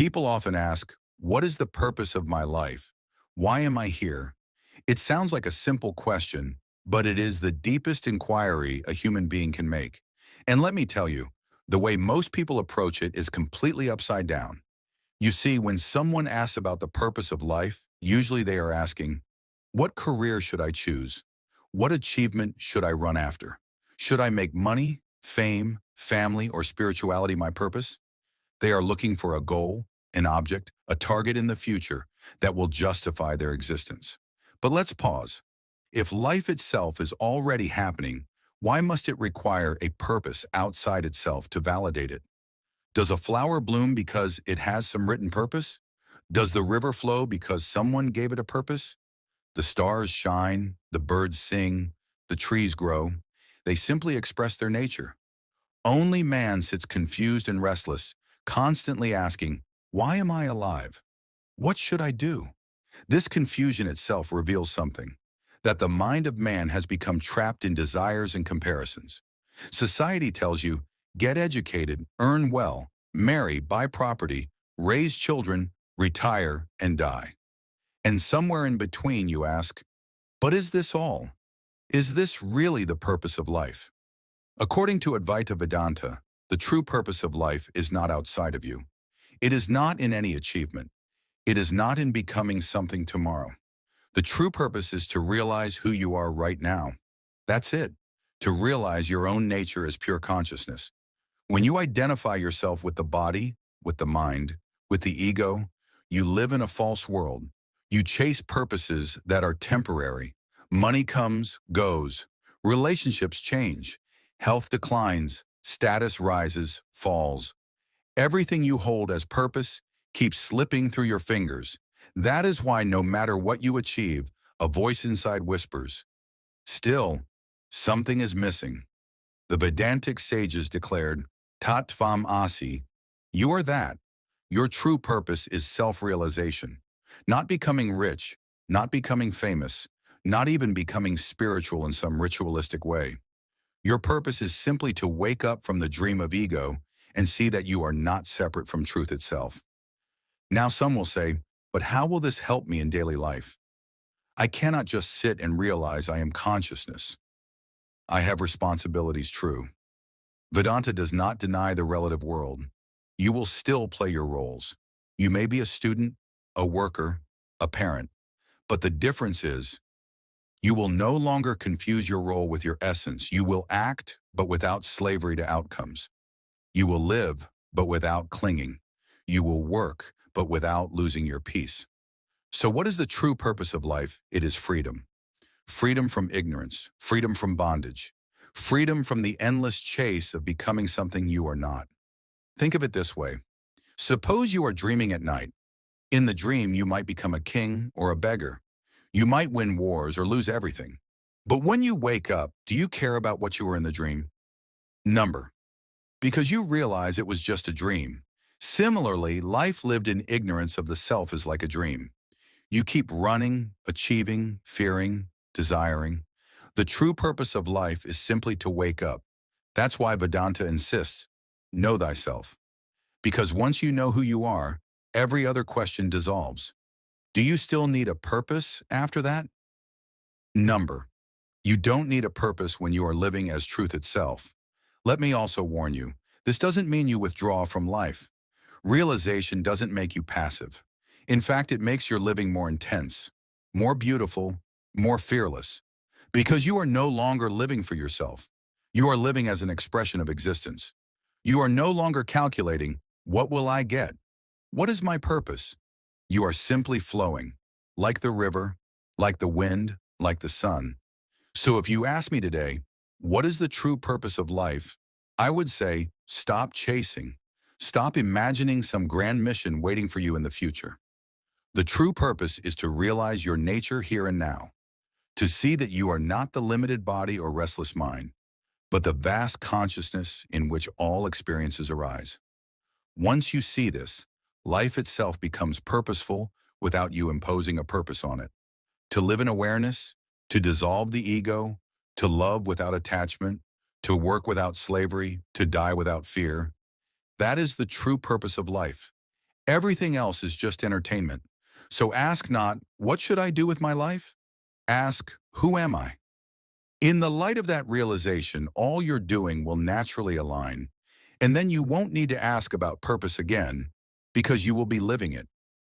People often ask, what is the purpose of my life? Why am I here? It sounds like a simple question, but it is the deepest inquiry a human being can make. And let me tell you, the way most people approach it is completely upside down. You see, when someone asks about the purpose of life, usually they are asking, what career should I choose? What achievement should I run after? Should I make money, fame, family, or spirituality my purpose? They are looking for a goal, an object, a target in the future that will justify their existence. But let's pause. If life itself is already happening, why must it require a purpose outside itself to validate it? Does a flower bloom because it has some written purpose? Does the river flow because someone gave it a purpose? The stars shine, the birds sing, the trees grow. They simply express their nature. Only man sits confused and restless, constantly asking, why am I alive? What should I do? This confusion itself reveals something, that the mind of man has become trapped in desires and comparisons. Society tells you, get educated, earn well, marry, buy property, raise children, retire, and die. And somewhere in between you ask, but is this all? Is this really the purpose of life? According to Advaita Vedanta, the true purpose of life is not outside of you. It is not in any achievement. It is not in becoming something tomorrow. The true purpose is to realize who you are right now. That's it. To realize your own nature as pure consciousness. When you identify yourself with the body, with the mind, with the ego, you live in a false world. You chase purposes that are temporary. Money comes, goes. Relationships change. Health declines. Status rises, falls. Everything you hold as purpose keeps slipping through your fingers. That is why no matter what you achieve, a voice inside whispers, still, something is missing. The Vedantic sages declared, Tat Tvam Asi, you are that. Your true purpose is self-realization. Not becoming rich, not becoming famous, not even becoming spiritual in some ritualistic way. Your purpose is simply to wake up from the dream of ego and see that you are not separate from truth itself. Now some will say, but how will this help me in daily life? I cannot just sit and realize I am consciousness. I have responsibilities, true. Vedanta does not deny the relative world. You will still play your roles. You may be a student, a worker, a parent, but the difference is you will no longer confuse your role with your essence. You will act, but without slavery to outcomes. You will live, but without clinging. You will work, but without losing your peace. So what is the true purpose of life? It is freedom. Freedom from ignorance, freedom from bondage, freedom from the endless chase of becoming something you are not. Think of it this way. Suppose you are dreaming at night. In the dream, you might become a king or a beggar. You might win wars or lose everything. But when you wake up, do you care about what you were in the dream? Number. Because you realize it was just a dream. Similarly, life lived in ignorance of the self is like a dream. You keep running, achieving, fearing, desiring. The true purpose of life is simply to wake up. That's why Vedanta insists, know thyself. Because once you know who you are, every other question dissolves. Do you still need a purpose after that? Number. You don't need a purpose when you are living as truth itself. Let me also warn you, this doesn't mean you withdraw from life. Realization doesn't make you passive. In fact, it makes your living more intense, more beautiful, more fearless. Because you are no longer living for yourself. You are living as an expression of existence. You are no longer calculating, what will I get? What is my purpose? You are simply flowing, like the river, like the wind, like the sun. So if you ask me today, what is the true purpose of life? I would say, stop chasing. Stop imagining some grand mission waiting for you in the future. The true purpose is to realize your nature here and now, to see that you are not the limited body or restless mind, but the vast consciousness in which all experiences arise. Once you see this, life itself becomes purposeful without you imposing a purpose on it. To live in awareness, to dissolve the ego, to love without attachment, to work without slavery, to die without fear. That is the true purpose of life. Everything else is just entertainment. So ask not, what should I do with my life? Ask, who am I? In the light of that realization, all you're doing will naturally align, and then you won't need to ask about purpose again because you will be living it.